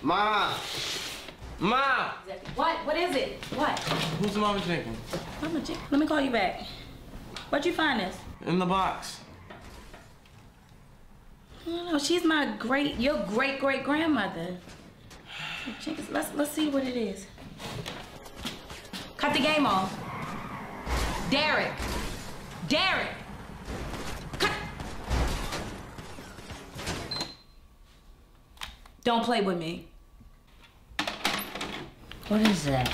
Ma! Ma! What? What is it? What? Who's Mama Jenkins? Mama Jenkins? Let me call you back. Where'd you find this? In the box. I don't know. She's your great-great-grandmother. Jenkins, let's see what it is. Cut the game off. Derek! Derek! Cut! Don't play with me. What is that?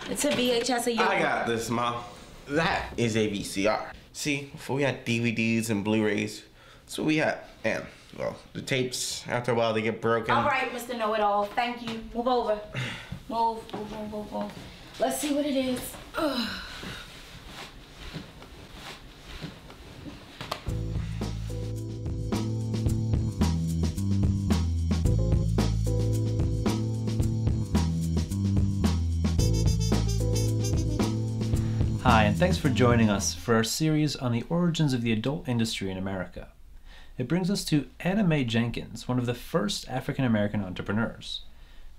It's a VHS of your... I got this, Mom. That is a VCR. See, before we had DVDs and Blu-rays, that's what we had. And, well, the tapes, after a while, they get broken. All right, Mr. Know-It-All. Thank you. Move over. Move. Let's see what it is. Ugh. Hi, and thanks for joining us for our series on the origins of the adult industry in America. It brings us to Anna Mae Jenkins, one of the first African-American entrepreneurs.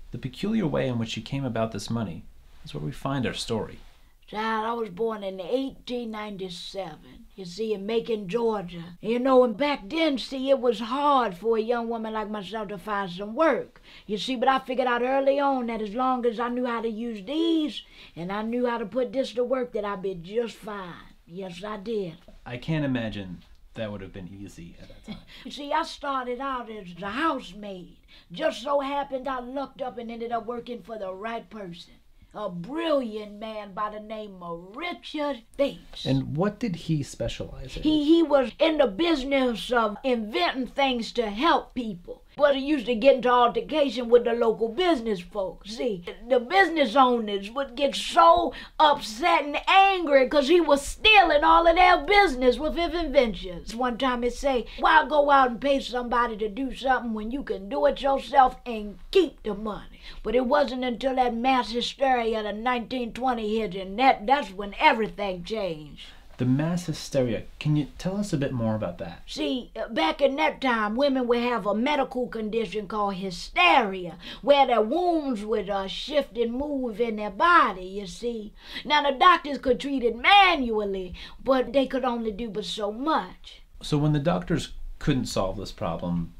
The peculiar way in which she came about this money is where we find our story. Child, I was born in 1897, you see, in Macon, Georgia. You know, and back then, see, it was hard for a young woman like myself to find some work. You see, but I figured out early on that as long as I knew how to use these, and I knew how to put this to work, that I'd be just fine. Yes, I did. I can't imagine that would have been easy at that time. You see, I started out as a housemaid. Just so happened I lucked up and ended up working for the right person. A brilliant man by the name of Richard Bates. And what did he specialize in? He was in the business of inventing things to help people. But he used to get into altercation with the local business folks. See, the business owners would get so upset and angry because he was stealing all of their business with his inventions. One time he'd say, why go out and pay somebody to do something when you can do it yourself and keep the money? But it wasn't until that mass hysteria of 1920 hit, and that's when everything changed. The mass hysteria. Can you tell us a bit more about that? See, back in that time, women would have a medical condition called hysteria, where their wombs would shift and move in their body, you see. Now, the doctors could treat it manually, but they could only do but so much. So when the doctors couldn't solve this problem,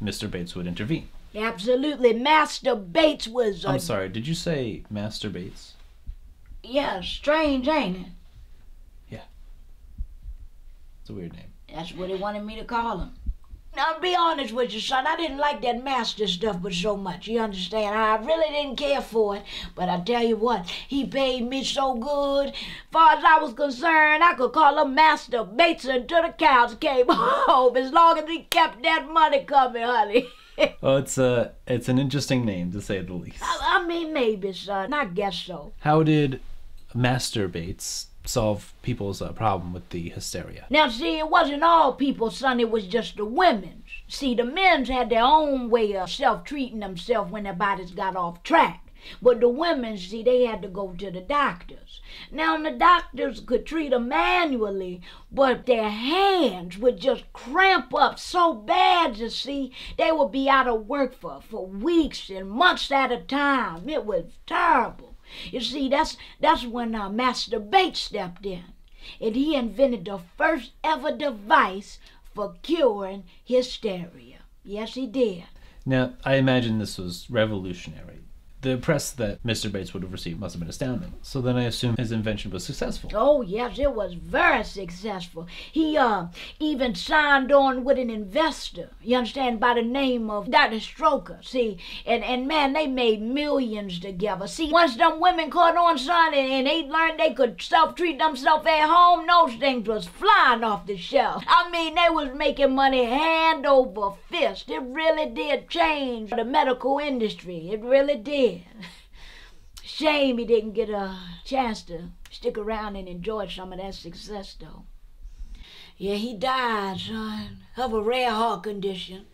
Mr. Bates would intervene? Absolutely. Master Bates was I'm sorry, did you say Master Bates? Yeah, strange, ain't it? It's a weird name. That's what he wanted me to call him. Now, to be honest with you, son, I didn't like that master stuff but so much, you understand? I really didn't care for it, but I tell you what, he paid me so good. Far as I was concerned, I could call him Master Bates until the cows came home, as long as he kept that money coming, honey. Oh, it's an interesting name, to say the least. I mean, maybe, son. I guess so. How did Master Bates solve people's problem with the hysteria? Now, see, it wasn't all people, son. It was just the women's. See, the men's had their own way of self-treating themselves when their bodies got off track. But the women, see, they had to go to the doctors. Now, the doctors could treat them manually, but their hands would just cramp up so bad, you see, they would be out of work for weeks and months at a time. It was terrible. You see, that's when Master Bates stepped in, and he invented the first ever device for curing hysteria. Yes, he did. Now, I imagine this was revolutionary. The press that Mr. Bates would have received must have been astounding. So then I assume his invention was successful. Oh, yes, it was very successful. He even signed on with an investor, you understand, by the name of Dr. Stroker, see? And man, they made millions together. See, once them women caught on, son, and they learned they could self-treat themselves at home, those things was flying off the shelf. I mean, they was making money hand over fist. It really did change the medical industry. It really did. Shame he didn't get a chance to stick around and enjoy some of that success, though. Yeah, he died, son, of a rare heart condition.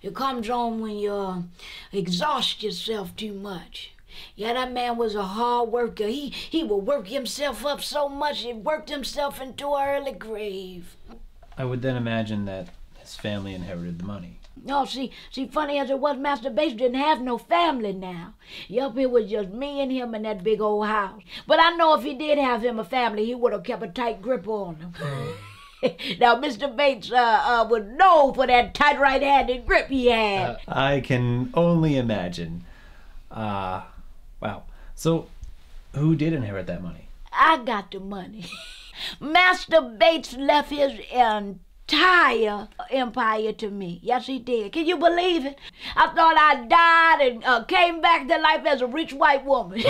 It comes on when you exhaust yourself too much. Yeah, that man was a hard worker. He would work himself up so much, he worked himself into an early grave. I would then imagine that his family inherited the money. No, see, funny as it was, Master Bates didn't have no family now. Yup, it was just me and him in that big old house. But I know if he did have him a family, he would have kept a tight grip on him. Now, Mr. Bates was known for that tight right-handed grip he had. I can only imagine. Wow. So, who did inherit that money? I got the money. Master Bates left his entire empire to me. Yes, he did. Can you believe it? I thought I died and came back to life as a rich white woman.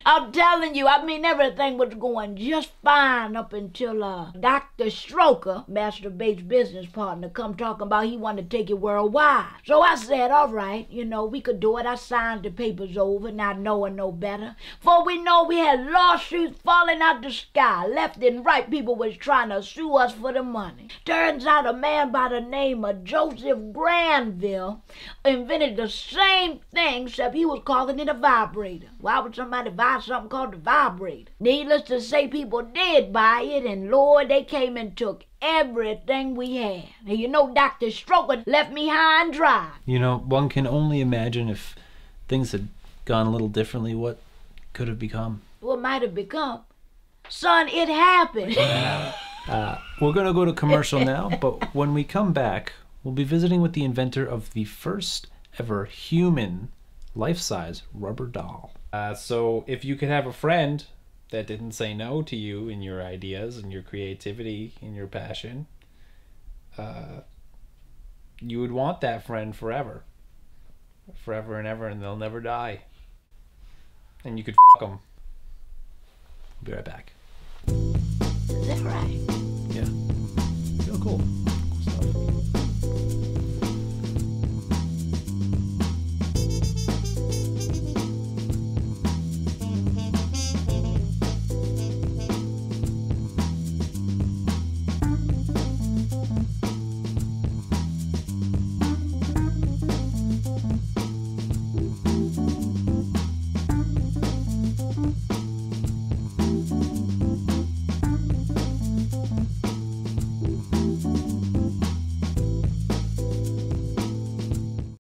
I'm telling you, I mean, everything was going just fine up until Dr. Stroker, Master Bates' business partner, come talking about he wanted to take it worldwide. So I said, all right, we could do it. I signed the papers over, not knowing no better. For we know we had lawsuits falling out the sky. Left and right, people was trying to sue us for the money. Turns out a man by the name of Joseph Granville invented the same thing, except he was calling it a vibrator. Why would somebody buy something called the vibrator? Needless to say, people did buy it, and Lord, they came and took everything we had. And Dr. Stroker left me high and dry. One can only imagine if things had gone a little differently, what could have become. What might have become? Son, it happened. We're going to go to commercial now, but when we come back, we'll be visiting with the inventor of the first ever human life-size rubber doll. So if you could have a friend that didn't say no to you in your ideas and your creativity and your passion, you would want that friend forever. Forever and ever, and they'll never die. And you could f*** them. We'll be right back. Is that right? Yeah. Real cool.